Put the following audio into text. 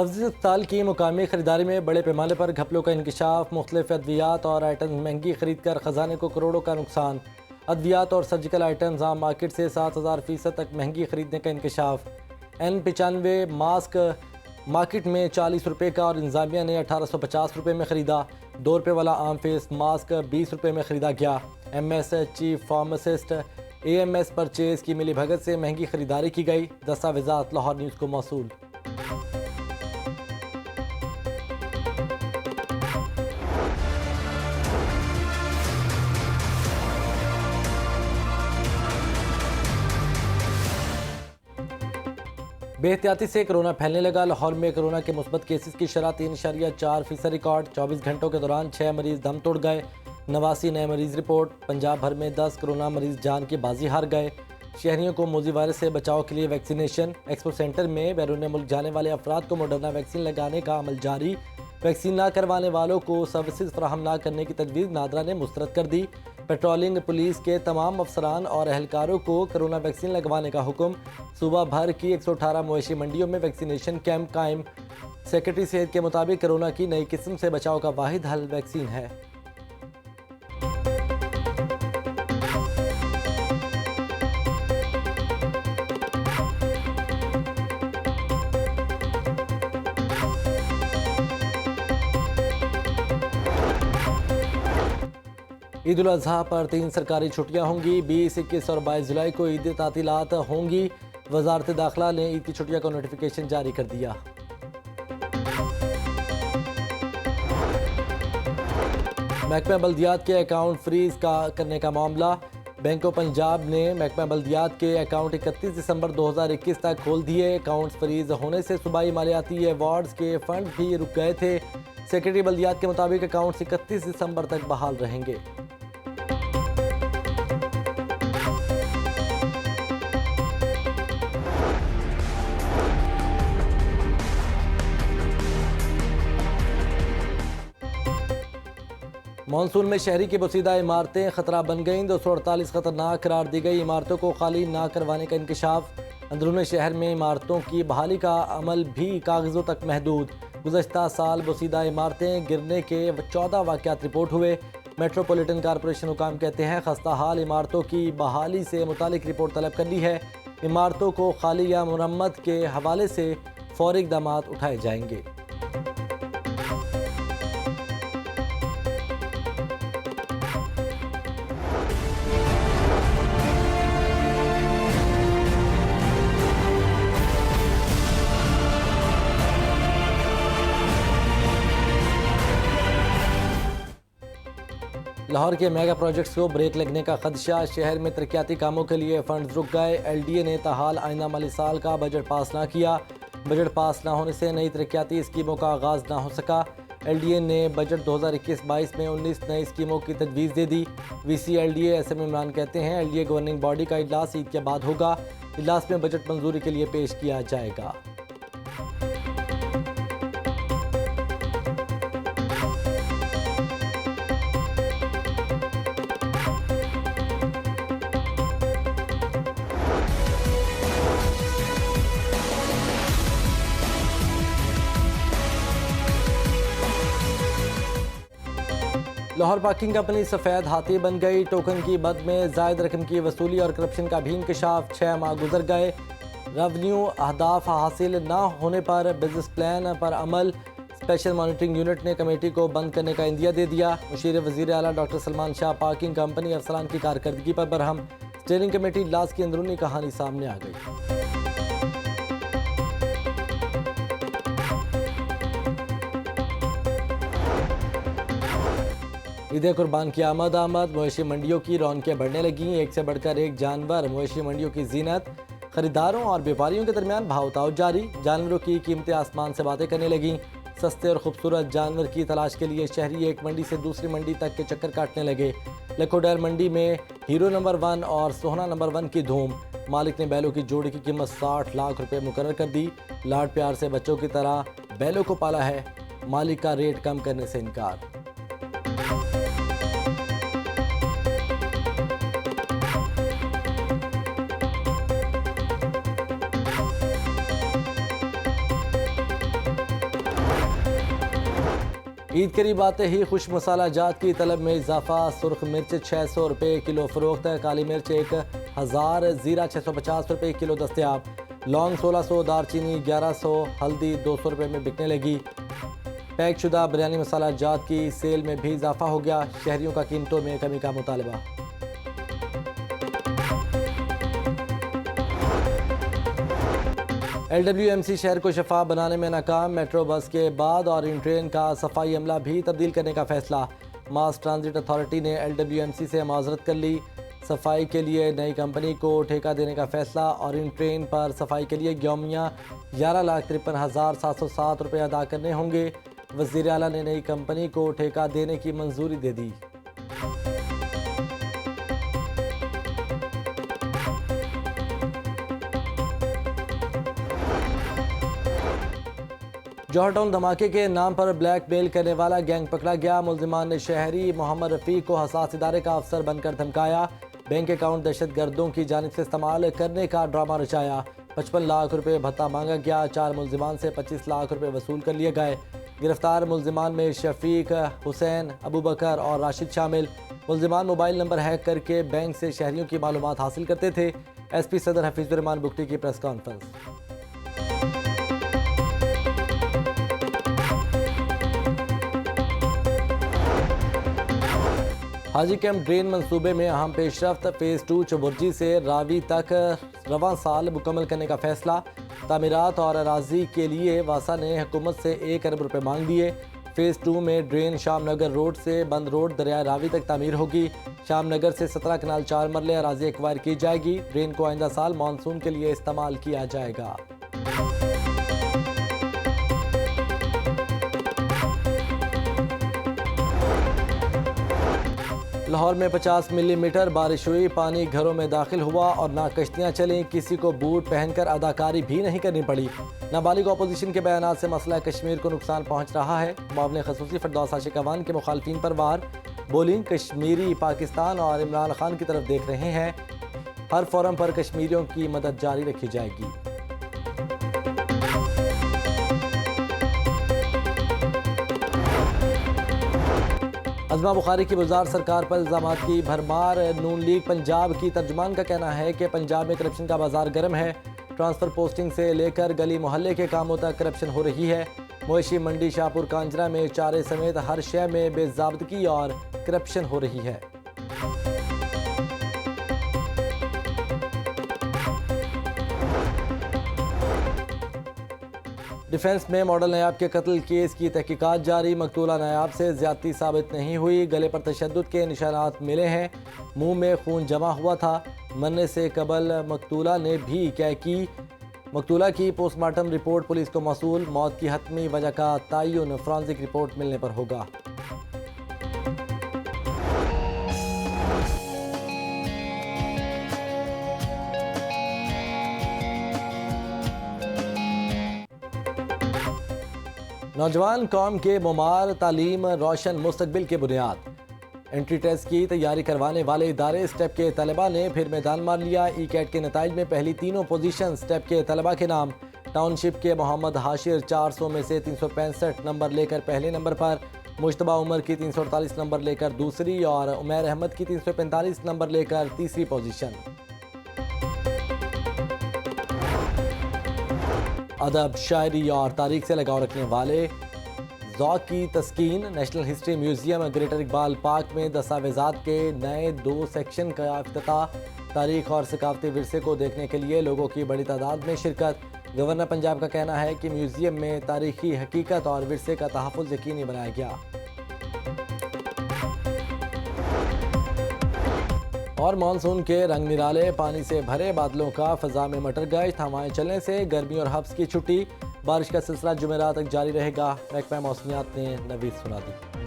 सब्जी अस्पताल की मुकामी खरीदारी में बड़े पैमाने पर घपलों का इंकशाफ। मुख्तलिफ अद्वियात और आइटम महंगी खरीद कर ख़जाने को करोड़ों का नुकसान। अद्वियात और सर्जिकल आइटम्स आम मार्केट से 7000% तक महंगी खरीदने का इंकशाफ। N95 मास्क मार्केट में 40 रुपये का और इंतजामिया ने 1850 रुपये में ख़रीदा। 2 रुपये वाला आम फेस मास्क 20 रुपये में ख़रीदा गया। MS chief pharmacist AMS purchase की मिली भगत से महंगी खरीदारी की गई। दस्तावेज़ात लाहौर न्यूज़ को मौसूल। बेहतियाती से कोरोना फैलने लगा। लाहौर में कोरोना के मुस्बत केसेस की शरह 3.4% रिकॉर्ड। 24 घंटों के दौरान 6 मरीज दम तोड़ गए। 89 नए मरीज रिपोर्ट। पंजाब भर में 10 कोरोना मरीज जान की बाजी हार गए। शहरियों को मोजी वायरस से बचाव के लिए वैक्सीनेशन। एक्सपो सेंटर में बैरून मुल्क जाने वाले अफराद को मॉडर्ना वैक्सीन लगाने का अमल जारी। वैक्सीन ना करवाने वालों को सर्विसेज फराहम ना करने की तजवीज़ नादरा ने मुस्तरद कर दी। पेट्रोलिंग पुलिस के तमाम अफसरान और एहलकारों को कोरोना वैक्सीन लगवाने का हुक्म। सूबा भर की 118 मवेशी मंडियों में वैक्सीनेशन कैंप कायम। सेक्रेटरी सेहत के मुताबिक कोरोना की नई किस्म से बचाव का वाहिद हल वैक्सीन है। ईद उल अज़हा पर 3 सरकारी छुट्टियां होंगी। 20, 21 और 22 जुलाई को ईद तातीलात होंगी। वजारत दाखिला ने ईद की छुट्टियों का नोटिफिकेशन जारी कर दिया। महकमा बल्दियात के अकाउंट फ्रीज करने का मामला। बैंक ऑफ पंजाब ने महकमा बल्दियात के अकाउंट 31 दिसंबर 2021 तक खोल दिए। अकाउंट्स फ्रीज होने से सूबाई मालियाती अवार्ड्स के फंड भी रुक गए थे। सेक्रेटरी बल्दियात के मुताबिक अकाउंट्स 31 दिसंबर तक बहाल रहेंगे। मानसून में शहरी की बोसीदा इमारतें खतरा बन गईं। 248 खतरनाक करार दी गई इमारतों को खाली ना करवाने का इंकशाफ। अंदरूनी शहर में इमारतों की बहाली का अमल भी कागजों तक महदूद। गुज़श्ता साल बोसीदा इमारतें गिरने के 14 वाक़यात रिपोर्ट हुए। मेट्रोपॉलिटन कॉरपोरेशन हुकाम कहते हैं खस्ता हाल इमारतों की बहाली से मुतालिक रिपोर्ट तलब कर ली है। इमारतों को खाली या मुरम्मत के हवाले से फौरी इक़दामात उठाए जाएंगे। लाहौर के मेगा प्रोजेक्ट्स को ब्रेक लगने का खदशा। शहर में तरक्याती कामों के लिए फंड्स रुक गए। LDA ने ताहाल आइंदा माली साल का बजट पास ना किया। बजट पास ना होने से नई तरक्याती स्कीमों का आगाज़ ना हो सका। LDA ने बजट 2021-22 में 19 नई स्कीमों की तजवीज़ दे दी। VC LDA SM इमरान कहते हैं LDA गवर्निंग बॉडी का इजलास ईद के बाद होगा। इजलास में बजट मंजूरी के लिए पेश किया जाएगा। लाहौर पार्किंग कंपनी सफ़ेद हाथी बन गई। टोकन की बद में जायद रकम की वसूली और करप्शन का भी इंकशाफ। 6 माह गुजर गए। रेवन्यू अहदाफ हासिल न होने पर बिजनेस प्लान पर अमल। स्पेशल मॉनिटरिंग यूनिट ने कमेटी को बंद करने का इंदिया दे दिया। मुशीर वज़ीर आला doctor Salman Shah parking company अफसरान की कारकर्दगी पर बरहम। स्टीयरिंग कमेटी इजलास की अंदरूनी कहानी सामने आ गई। ईद कुर्बान की आमद मवेशी मंडियों की रौनकें बढ़ने लगीं। एक से बढ़कर एक जानवर मवेशी मंडियों की जीनत। खरीदारों और व्यापारियों के दरमियान भाव-ताव जारी। जानवरों की कीमतें आसमान से बातें करने लगीं। सस्ते और खूबसूरत जानवर की तलाश के लिए शहरी एक मंडी से दूसरी मंडी तक के चक्कर काटने लगे। लखोडैल मंडी में हीरो नंबर 1 और सोहना नंबर 1 की धूम। मालिक ने बैलों की जोड़ी की कीमत 60 लाख रुपए मुकर्रर कर दी। लाड प्यार से बच्चों की तरह बैलों को पाला है। मालिक का रेट कम करने से इनकार। ईद करीब आते ही खुश मसाला जात की तलब में इजाफा। सुर्ख मिर्च 600 रुपये किलो फरोख्त, काली मिर्च 1000, जीरा 650 रुपये किलो दस्तयाब। लौंग 1600, दारचीनी 1100, हल्दी 200 रुपये में बिकने लगी। पैक शुदा बिरयानी मसाला जात की सेल में भी इजाफा हो गया। शहरियों का कीमतों में कमी का मुतालबा। LWMC शहर को शफाफ बनाने में नाकाम। मेट्रो बस के बाद और इन ट्रेन का सफाई अमला भी तब्दील करने का फैसला। मास ट्रांजिट अथॉरिटी ने LWMC से माजरत कर ली। सफाई के लिए नई कंपनी को ठेका देने का फैसला। और इन ट्रेन पर सफाई के लिए यौमिया 11,53,707 रुपये अदा करने होंगे। वज़ीर आला ने नई कंपनी को ठेका देने की मंजूरी दे दी। जौहर टाउन धमाके के नाम पर ब्लैकमेल करने वाला गैंग पकड़ा गया। मुल्जिमान ने शहरी मोहम्मद रफ़ीक को हसास इदारे का अफसर बनकर धमकाया। बैंक अकाउंट दहशत गर्दों की जानिब से इस्तेमाल करने का ड्रामा रचाया। 55 लाख रुपए भत्ता मांगा गया। 4 मुल्जिमान से 25 लाख रुपए वसूल कर लिए गए। गिरफ्तार मुल्जिमान में शफीक, हुसैन, अबू बकर और राशिद शामिल। मुल्जिमान मोबाइल नंबर हैक करके बैंक से शहरियों की मालूमात हासिल करते थे। SP सदर हफीजुर रहमान बुगटी की प्रेस कॉन्फ्रेंस। हाजी कैंप ड्रेन मंसूबे में अहम पेशरफ्त। फ़ेज़ 2 चुबुर्जी से रावी तक रवां साल मुकम्मल करने का फैसला। तामीरात और अराजी के लिए वासा ने हुकूमत से 1 अरब रुपये मांग दिए। फ़ेज़ 2 में ड्रेन शामनगर रोड से बंद रोड दरिया रावी तक तामीर होगी। शामनगर से 17 कनाल 4 मरले अराजी एक्वायर की जाएगी। ड्रेन को आइंदा साल मानसून के लिए इस्तेमाल किया जाएगा। लाहौर में 50 मिलीमीटर बारिश हुई। पानी घरों में दाखिल हुआ और ना कश्तियाँ चलीं। किसी को बूट पहनकर अदाकारी भी नहीं करनी पड़ी। नाबालिग अपोजिशन के बयानात से मसला कश्मीर को नुकसान पहुँच रहा है। मामले खसूसी फरदौस आशिक अवान के मुखालफिन पर वार। बोलिंग कश्मीरी पाकिस्तान और इमरान खान की तरफ देख रहे हैं। हर फोरम पर कश्मीरियों की मदद जारी रखी जाएगी। अज़मा बुखारी की बुज़ार सरकार पर इल्ज़ामात की भरमार। नून लीग पंजाब की तर्जुमान का कहना है कि पंजाब में करप्शन का बाजार गर्म है। ट्रांसफ़र पोस्टिंग से लेकर गली मोहल्ले के कामों तक करप्शन हो रही है। मवेशी मंडी शाहपुर कांजरा में चारे समेत हर शय में बेज़ाब्तगी और करप्शन हो रही है। डिफेंस में मॉडल नायाब के कत्ल केस की तहकीकात जारी। मकतूला नायाब से ज्यादती साबित नहीं हुई। गले पर तशद्दुद के निशानात मिले हैं। मुंह में खून जमा हुआ था। मरने से कबल मकतूला ने भी क्या की। मकतूला की पोस्टमार्टम रिपोर्ट पुलिस को मौसूल। मौत की हतमी वजह का तयन फॉरेंसिक रिपोर्ट मिलने पर होगा। नौजवान कौम के मुमार तालीम रोशन मुस्तकबिल के बुनियाद। एंट्री टेस्ट की तैयारी करवाने वाले इदारे स्टेप के तलबा ने फिर मैदान मार लिया। ई-कैट के नताइज में पहली तीनों पोजीशन स्टेप के तलबा के नाम। टाउनशिप के मोहम्मद हाशिर 400 में से 365 नंबर लेकर पहले नंबर पर। मुश्तबा उमर की 348 नंबर लेकर दूसरी और उमैर अहमद की 345 नंबर लेकर तीसरी पोजीशन। अदब, शायरी और तारीख से लगाव रखने वाले ज़ौक़ की तस्कीन। National history museum greater Iqbal park में दस्तावेज़ात के नए 2 सेक्शन का इफ्तिताह। तारीख और सकाफती विरसे को देखने के लिए लोगों की बड़ी तादाद में शिरकत। गवर्नर पंजाब का कहना है कि म्यूज़ियम में तारीखी हकीकत और विरसे का तहफ़्फ़ुज़ यकीनी बनाया गया। और मानसून के रंग निराले। पानी से भरे बादलों का फ़ज़ा में मटर गए। हवाएं चलने से गर्मी और हब्स की छुट्टी। बारिश का सिलसिला जुमेरात तक जारी रहेगा। महकमा मौसमियात ने नवीद सुना दी।